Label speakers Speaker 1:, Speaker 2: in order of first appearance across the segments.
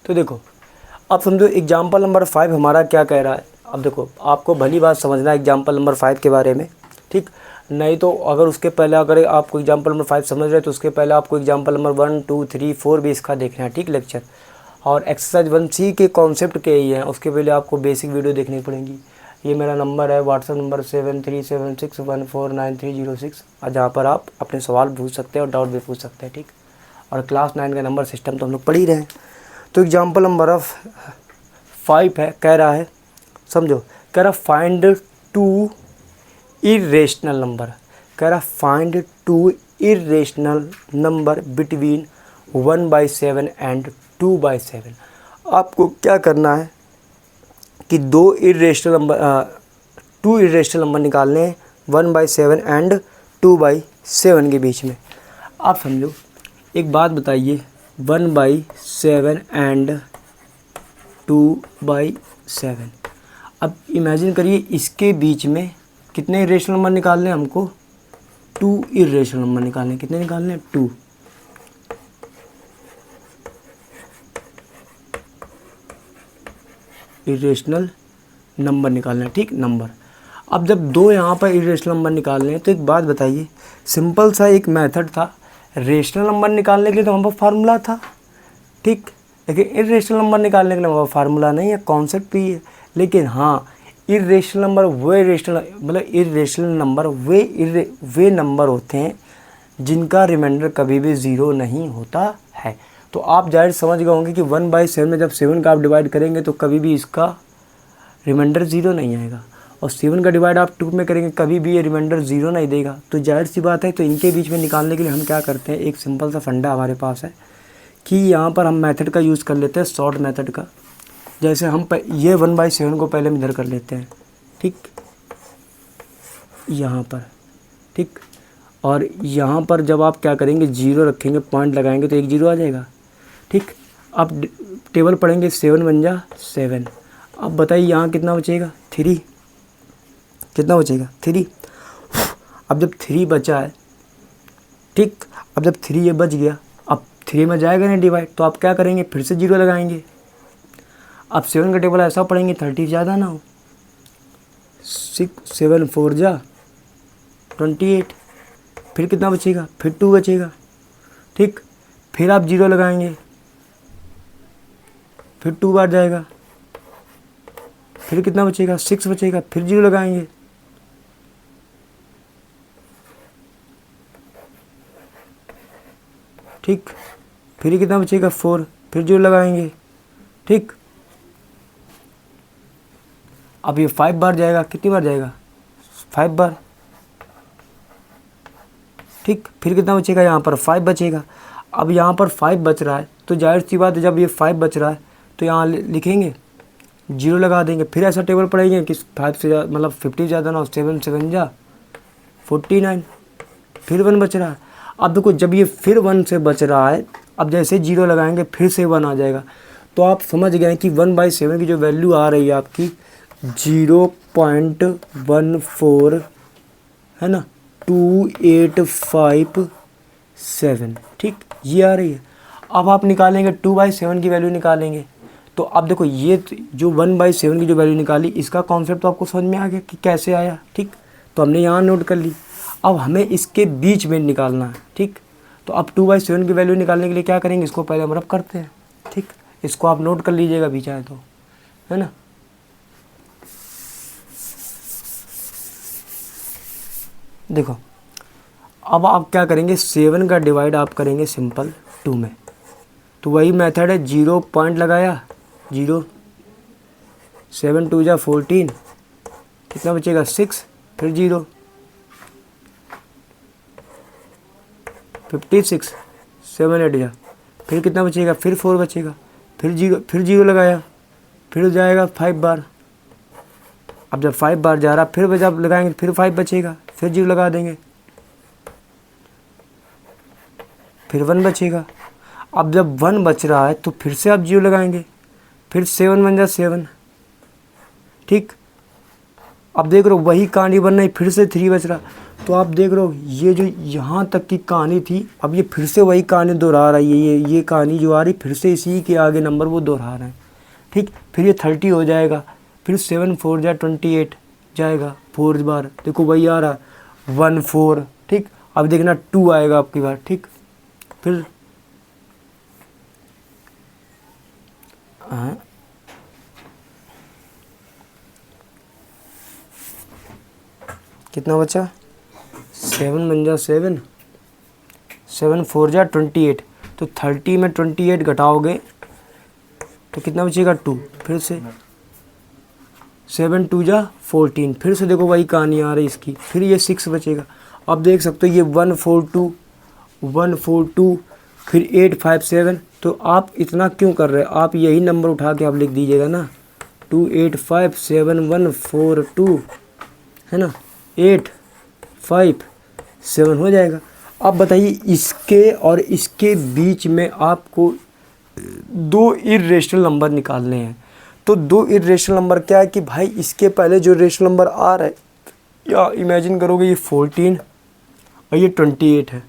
Speaker 1: तो देखो अब समझो एग्जाम्पल नंबर 5 हमारा क्या कह रहा है। अब देखो आपको भली बात समझना है एग्जाम्पल नंबर 5 के बारे में, ठीक। नहीं तो अगर उसके पहले अगर आपको एग्जाम्पल नंबर 5 समझ रहे तो उसके पहले आपको एग्जाम्पल नंबर 1 2 3 4 भी इसका देखना है, ठीक लेक्चर। और एक्सरसाइज 1C के कॉन्सेप्ट के ही हैं, उसके पहले आपको बेसिक वीडियो देखनी पड़ेगी। ये मेरा नंबर है व्हाट्सअप नंबर 7376149306, जहाँ पर आप अपने सवाल पूछ सकते हैं और डाउट भी पूछ सकते हैं, ठीक। और क्लास 9 का नंबर सिस्टम तो हम लोग पढ़ ही रहे हैं। तो एग्जाम्पल नंबर ऑफ 5 है, कह रहा है समझो, कह रहा फाइंड 2 इरेशनल नंबर, कह रहा find 2 irrational number between 1/7 and 2/7। आपको क्या करना है कि 2 इरेशनल नंबर निकालने हैं 1/7 एंड 2/7 के बीच में। आप समझो एक बात बताइए, 1/7 एंड 2/7। अब इमेजिन करिए इसके बीच में कितने इरेशनल नंबर निकालने हैं हमको, 2 इरेशनल नंबर निकालने। कितने निकालने हैं, 2। इरेशनल नंबर निकालना है, ठीक नंबर। अब जब 2 यहाँ पर इरेशनल नंबर निकालने हैं तो एक बात बताइए, सिंपल सा एक मेथड था, रेशनल नंबर निकालने के लिए तो हमारे पास फार्मूला था, ठीक। लेकिन इरेशनल नंबर निकालने के लिए हमारे पास फार्मूला नहीं है, कॉन्सेप्ट भी है। लेकिन हाँ इरेशनल नंबर इरेशनल नंबर वे नंबर होते हैं जिनका रिमाइंडर कभी भी 0 नहीं होता है। तो आप जाहिर समझ गए होंगे कि 1/7 में जब 7 का आप डिवाइड करेंगे तो कभी भी इसका रिमाइंडर 0 नहीं आएगा, और 7 का डिवाइड आप 2 में करेंगे कभी भी ये रिमाइंडर 0 नहीं देगा। तो जाहिर सी बात है, तो इनके बीच में निकालने के लिए हम क्या करते हैं, एक सिंपल सा फंडा हमारे पास है कि यहाँ पर हम मेथड का यूज़ कर लेते हैं, शॉर्ट मेथड का। जैसे हम ये 1/7 को पहले हम इधर कर लेते हैं, ठीक, यहाँ पर, ठीक। और यहाँ पर जब आप क्या करेंगे, 0 रखेंगे, पॉइंट लगाएंगे तो एक 0 आ जाएगा, ठीक। अब टेबल पढ़ेंगे, 7 बन जा 7। अब बताइए यहाँ कितना बचेगा, 3। कितना बचेगा, 3। अब जब 3 बचा है, ठीक, अब जब 3 ये बच गया, अब 3 में जाएगा नहीं डिवाइड, तो आप क्या करेंगे, फिर से 0 लगाएंगे। अब 7 का टेबल ऐसा पढ़ेंगे 30 ज़्यादा ना हो, 6 7 4 जा 28। फिर कितना बचेगा, फिर 2 बचेगा, ठीक। फिर आप 0 लगाएंगे, फिर 2 बार जाएगा, फिर कितना बचेगा, 6 बचेगा, फिर 0 लगाएंगे, ठीक। फिर कितना बचेगा, 4, फिर 0 लगाएंगे, ठीक। अब ये 5 बार जाएगा, कितनी बार जाएगा, 5 बार, ठीक। फिर कितना बचेगा, यहाँ पर 5 बचेगा। अब यहाँ पर 5 बच रहा है तो जाहिर सी बात है, जब ये 5 बच रहा है तो यहाँ लिखेंगे 0 लगा देंगे। फिर ऐसा टेबल पढ़ेंगे कि 5 से मतलब 50 ज़्यादा ना हो, 7 7 जा 49, फिर 1 बच रहा है। अब देखो जब ये फिर 1 से बच रहा है, अब जैसे 0 लगाएंगे फिर से 1 आ जाएगा। तो आप समझ गए कि 1/7 की जो वैल्यू आ रही है आपकी 0.14 है ना, 2857, ठीक, ये आ रही है। अब आप निकालेंगे 2/7 की वैल्यू निकालेंगे। तो अब देखो ये जो 1/7 की जो वैल्यू निकाली, इसका कॉन्सेप्ट तो आपको समझ में आ गया कि कैसे आया, ठीक। तो हमने यहाँ नोट कर ली। अब हमें इसके बीच में निकालना है, ठीक। तो अब 2/7 की वैल्यू निकालने के लिए क्या करेंगे, इसको पहले हम रब करते हैं, ठीक। इसको आप नोट कर लीजिएगा भी चाहे तो, है ना। देखो अब आप क्या करेंगे, 7 का डिवाइड आप करेंगे सिंपल 2 में। तो वही मेथड है, 0 पॉइंट लगाया, 0, 7 2 जा 14, कितना बचेगा 6, फिर 0, 56, 7 8 जा, फिर कितना बचेगा, फिर 4 बचेगा, फिर 0 लगाया, फिर जाएगा 5 बार। अब जब 5 बार जा रहा, फिर जब लगाएंगे फिर 5 बचेगा, फिर 0 लगा देंगे, फिर 1 बचेगा। अब जब 1 बच रहा है तो फिर से आप 0 लगाएंगे, फिर 7 बन जा 7, ठीक। अब देख रहे हो वही कहानी बन रही, फिर से 3 बच रहा। तो आप देख रहे हो ये जो यहाँ तक की कहानी थी, अब ये फिर से वही कहानी दोहरा रहा है। ये कहानी जो आ रही फिर से इसी के आगे नंबर वो दोहरा रहे हैं, ठीक। फिर ये 30 हो जाएगा, फिर 7 4 जा 28 जाएगा, 4 बार देखो वही आ रहा 1 4, ठीक। अब देखना 2 आएगा आपकी बार, ठीक। फिर कितना बचा, 7 बन जा 7 7 4 जा 28, तो 30 में 28 घटाओगे तो कितना बचेगा 2, फिर से 7 2 जा 14, फिर से देखो वही कहानी आ रही इसकी, फिर ये 6 बचेगा। अब देख सकते हो ये 1 4 2 1 4 2, फिर 8 5 7। तो आप इतना क्यों कर रहे हो, आप यही नंबर उठा के आप लिख दीजिएगा ना, 2 8 5 7 1 4 2, है ना, 8 5 7 हो जाएगा। अब बताइए इसके और इसके बीच में आपको 2 इर्रेशनल नंबर निकालने हैं। तो 2 इर्रेशनल नंबर क्या है कि भाई इसके पहले जो रेशनल नंबर आ रहा है, या इमेजिन करोगे ये 14 और ये 28 है,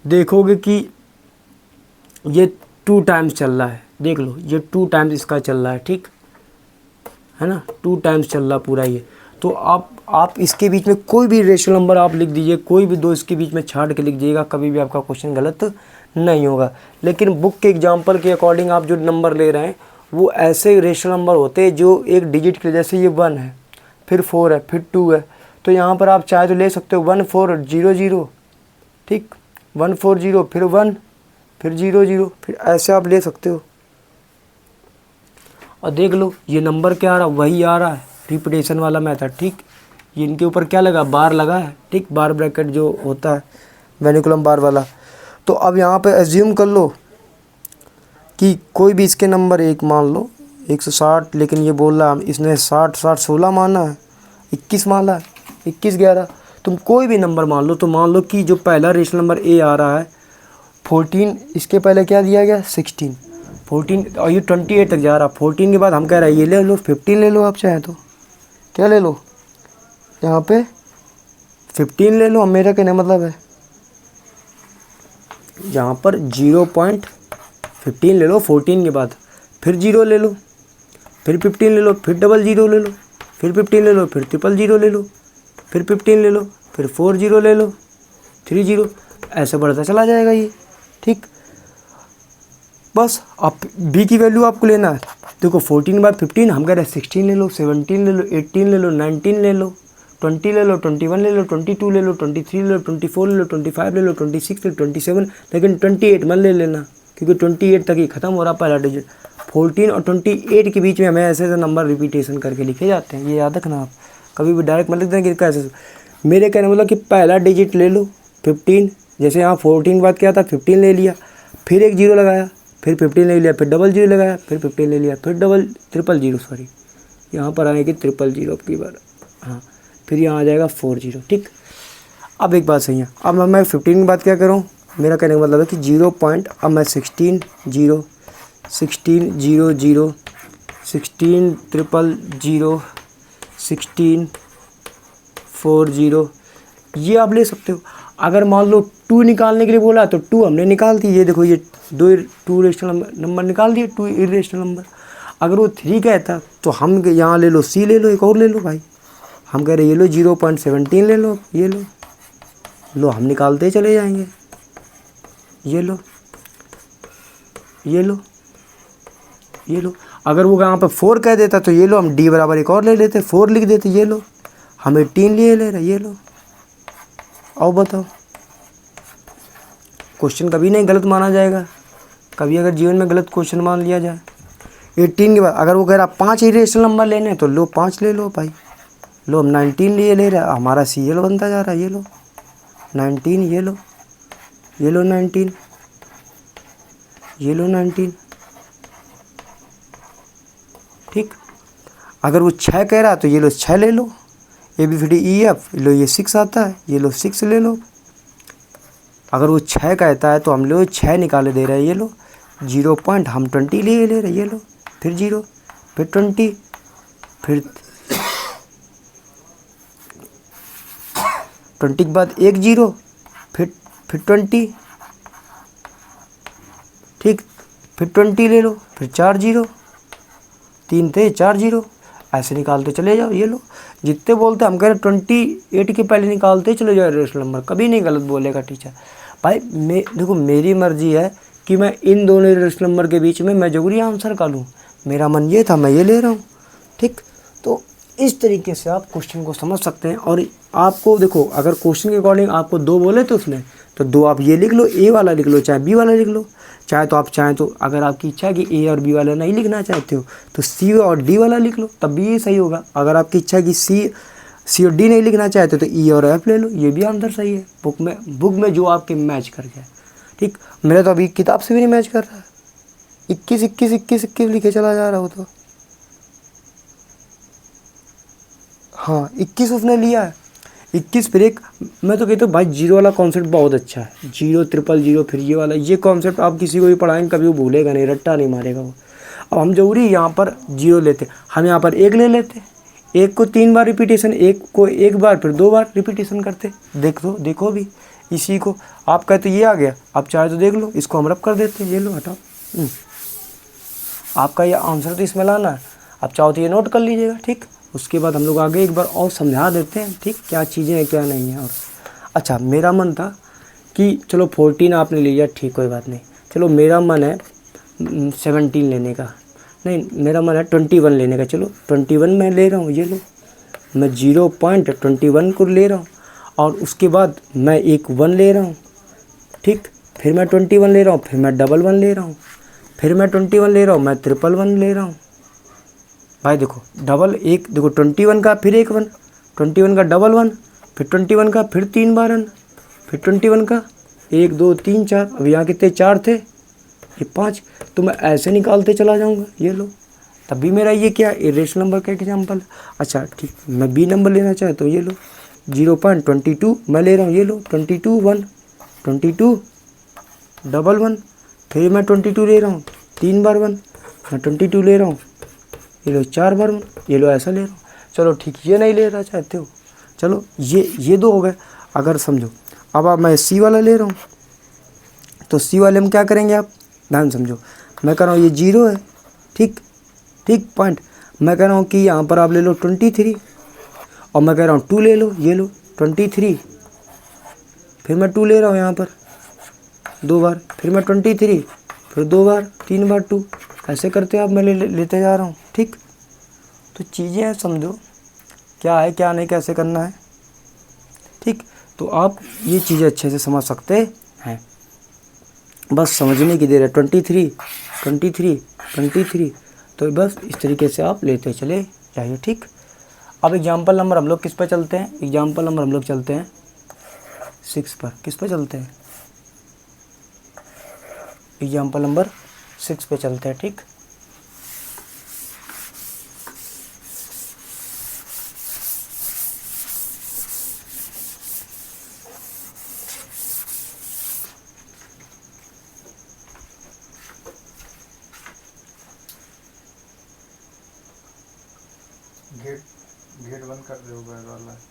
Speaker 1: देखोगे कि ये 2 टाइम्स चल रहा है, देख लो ये 2 टाइम्स इसका चल रहा है, ठीक है ना, 2 टाइम्स चल रहा पूरा ये। तो आप इसके बीच में कोई भी रेशनल नंबर आप लिख दीजिए, कोई भी 2 इसके बीच में छाट के लिख दीजिएगा, कभी भी आपका क्वेश्चन गलत नहीं होगा। लेकिन बुक के एग्जाम्पल के अकॉर्डिंग आप जो नंबर ले रहे हैं वो ऐसे रेशनल नंबर होते हैं जो एक डिजिट के, जैसे ये 1 है, फिर 4 है, फिर 2 है, तो यहाँ पर आप चाहे तो ले सकते हो 1 4 0 0, ठीक, 1 4 0, फिर 1, फिर 0 0, फिर ऐसे आप ले सकते हो। और देख लो ये नंबर क्या आ रहा है, वही आ रहा है, रिपीटेशन वाला मेथड, ठीक। ये इनके ऊपर क्या लगा, बार लगा है, ठीक, बार ब्रैकेट जो होता है वेनिकुलम बार वाला। तो अब यहाँ पे एज्यूम कर लो कि कोई भी इसके नंबर एक मान लो 160, लेकिन ये बोल रहा है इसने 60 60 16 माना है, 21 माना है, 21 11, तुम कोई भी नंबर मान लो। तो मान लो कि जो पहला रेशनल नंबर ए आ रहा है 14, इसके पहले क्या दिया गया 16 14, और ये 28 तक जा रहा। 14 के बाद हम कह रहे हैं ये ले लो 15 ले लो, आप चाहे तो क्या ले लो, यहाँ पे 15 ले लो। मेरा कहने मतलब है यहाँ पर 0.15 ले लो 14 के बाद, फिर 0 ले लो, फिर 15 ले लो, फिर 00 ले लो, फिर 15 ले लो, फिर 000 ले लो, फिर 15 ले लो, फिर 40 ले लो, 30, ऐसे बढ़ता चला जाएगा ये, ठीक। बस अब बी की वैल्यू आपको लेना है। देखो 14 के बाद 15, हम कह रहे हैं 16 ले लो, 17 ले लो, 18 ले लो, 19 ले लो, 20 ले लो, 21 ले लो, 22 ले लो, 23 ले लो, 24 ले लो, 25 ले लो, 26 ले लो, 27, लेकिन 28 मत ले लेना, क्योंकि 28 तक ही ख़त्म हो रहा पहला डिजिट। 14 और 28 के बीच में हमें ऐसे ऐसे नंबर रिपीटेशन करके लिखे जाते हैं, ये याद रखना आप। कभी भी डायरेक्ट मत लिख देना कि कैसे। मेरे कहने मतलब कि पहला डिजिट ले लो 15, जैसे यहाँ 14 के बाद क्या था 15 ले लिया, फिर एक 0 लगाया, फिर 15 ले लिया, फिर 00 लगाया, फिर 15 ले लिया, फिर 000 सॉरी, यहाँ पर आएगी 000 की बार, हाँ, फिर यहाँ आ जाएगा 40, ठीक। अब एक बात सही है, अब मैं 15 की बात क्या करूँ, मेरा कहने का मतलब है कि 0 पॉइंट, अब मैं 16 0 16 0 0 16 000 16 40, ये आप ले सकते हो। अगर मान लो 2 निकालने के लिए बोला तो 2 हमने निकाल दी, ये देखो ये 2 रेशनल नंबर निकाल दिए, 2 इरेशनल नंबर। अगर वो 3 कहता तो हम यहाँ ले लो, सी ले लो, एक और ले लो भाई, हम कह रहे ये लो 0.17 ले लो, ये लो हम निकालते चले जाएंगे, ये लो ये लो ये लो। अगर वो यहाँ पर 4 कह देता तो ये लो हम डी बराबर एक और ले लेते, 4 लिख देते, ये लो हम 18 लिए ले रहे, ये लो। और बताओ, क्वेश्चन कभी नहीं गलत माना जाएगा, कभी अगर जीवन में गलत क्वेश्चन मान लिया जाए। 18 के बाद अगर वो कह रहा 5 इरेशनल नंबर लेने तो लो 5 ले लो भाई, लो हम 19 लिए ले रहे, हमारा सीएल बनता जा रहा है, ये लो 19, ये लो 19, ये लो 19, ठीक। अगर वो 6 कह रहा तो ये लो 6 ले लो, ABCDEF लो ये 6 आता है, ये लो 6 ले लो। अगर वो 6 कहता है तो हम लोग 6 निकाले दे रहे हैं, ये लो 0 पॉइंट, हम 20 लिए ले रहे, ये लो, फिर 0, फिर 20, 20 के बाद एक जीरो, फिर 20, ठीक, फिर 20 ले लो, फिर 4 जीरो, 3 थे 4 जीरो, ऐसे निकालते चले जाओ। ये लो, जितने बोलते हम कह रहे 28 के पहले निकालते चले जाओ रेशनल नंबर, कभी नहीं गलत बोलेगा टीचर। भाई देखो मेरी मर्जी है कि मैं इन दोनों रेशनल नंबर के बीच में मैं जरूरी आंसर का लूँ, मेरा मन ये था, मैं ये ले रहा हूँ, ठीक। तो इस तरीके से आप क्वेश्चन को समझ सकते हैं। और आपको देखो, अगर क्वेश्चन के अकॉर्डिंग आपको 2 बोले तो उसने, तो 2 आप ये लिख लो, ए वाला लिख लो चाहे बी वाला लिख लो, चाहे तो अगर आपकी इच्छा है कि ए और बी वाला नहीं लिखना चाहते हो तो सी और डी वाला लिख लो, तब भी ये सही होगा। अगर आपकी इच्छा है कि सी और डी नहीं लिखना चाहते तो ई और एफ ले लो, ये भी आंसर सही है। बुक में जो आपके मैच कर गया, ठीक। मेरा तो अभी किताब से भी नहीं मैच कर रहा है, 21 21 21 21 लिखे चला जा रहा हो तो, हाँ 21 उसने लिया है, 21 फिर एक। मैं तो कहता हूँ भाई जीरो वाला कॉन्सेप्ट बहुत अच्छा है, 0 ट्रिपल 0 फिर ये वाला, ये कॉन्सेप्ट आप किसी को भी पढ़ाएंगे कभी वो भूलेगा नहीं, रट्टा नहीं मारेगा वो। अब हम जरूरी यहाँ पर 0 लेते, हम यहाँ पर 1 ले लेते, 1 को 3 बार रिपीटेशन, 1 को 1 बार फिर 2 बार रिपीटेशन करते। देखो भी इसी को आप कहते ये आ गया, आप चाहे तो देख लो, इसको हम रब कर देते हैं, ये लो हटाओ। आपका ये आंसर तो इसमें लाना है, आप चाहो तो ये नोट कर लीजिएगा, ठीक। उसके बाद हम लोग आगे एक बार और समझा देते हैं, ठीक, क्या चीज़ें हैं क्या नहीं है। और अच्छा, मेरा मन था कि चलो 14 आपने लिया, ठीक, कोई बात नहीं, चलो मेरा मन है 17 लेने का, नहीं मेरा मन है 21 लेने का, चलो 21 मैं ले रहा हूँ, ये लो, मैं 0.21 को ले रहा हूँ, और उसके बाद मैं एक 1 ले रहा हूँ, ठीक, फिर मैं 21 ले रहा हूँ, फिर मैं डबल 1 ले रहा हूँ, फिर मैं 21 ले रहा हूँ, मैं ट्रिपल 1 ले रहा हूँ। भाई देखो डबल एक, देखो 21 का फिर एक 1, 21 का डबल 1, फिर 21 का फिर 3 बार 1, फिर 21 का 1 2 3 4, अब यहाँ कितने 4 थे, ये 5, तो मैं ऐसे निकालते चला जाऊँगा, ये लो। तब भी मेरा ये क्या इरेशनल नंबर का एग्जाम्पल। अच्छा ठीक, मैं बी नंबर लेना चाहे तो ये लो, 0.22 मैं ले रहा हूँ, ये लो 22 1, 22 डबल 1, फिर मैं 22 ले रहा हूँ 3 बार 1, मैं 22 ले रहा हूँ, ये लो 4 बार 1, ये लो ऐसा ले रहा हूँ। चलो ठीक, ये नहीं ले रहा चाहते हो, चलो ये 2 हो गए। अगर समझो अब मैं सी वाला ले रहा हूँ, तो सी वाले में क्या करेंगे आप ध्यान समझो, मैं कह रहा हूँ ये 0 है, ठीक ठीक पॉइंट, मैं कह रहा हूँ कि यहाँ पर आप ले लो 23, और मैं कह रहा हूँ 2 ले लो, ये लो 23, फिर मैं 2 ले रहा हूँ यहाँ पर 2 बार, फिर मैं 23, फिर 2 बार 3 बार 2, ऐसे करते आप मैं लेते जा रहा हूँ, ठीक। तो चीज़ें हैं, समझो क्या है क्या नहीं, कैसे करना है, ठीक। तो आप ये चीज़ें अच्छे से समझ सकते हैं, बस समझने की देर है। 23 23 23, तो बस इस तरीके से आप लेते चले जाइए, ठीक। अब एग्जाम्पल नंबर हम लोग किस पर चलते हैं, एग्जाम्पल नंबर हम लोग चलते हैं 6 पर। किस पर चलते हैं, एग्जाम्पल नंबर 6 पे चलते हैं, ठीक।
Speaker 2: गेट गेट बंद कर दे, बैग वाला।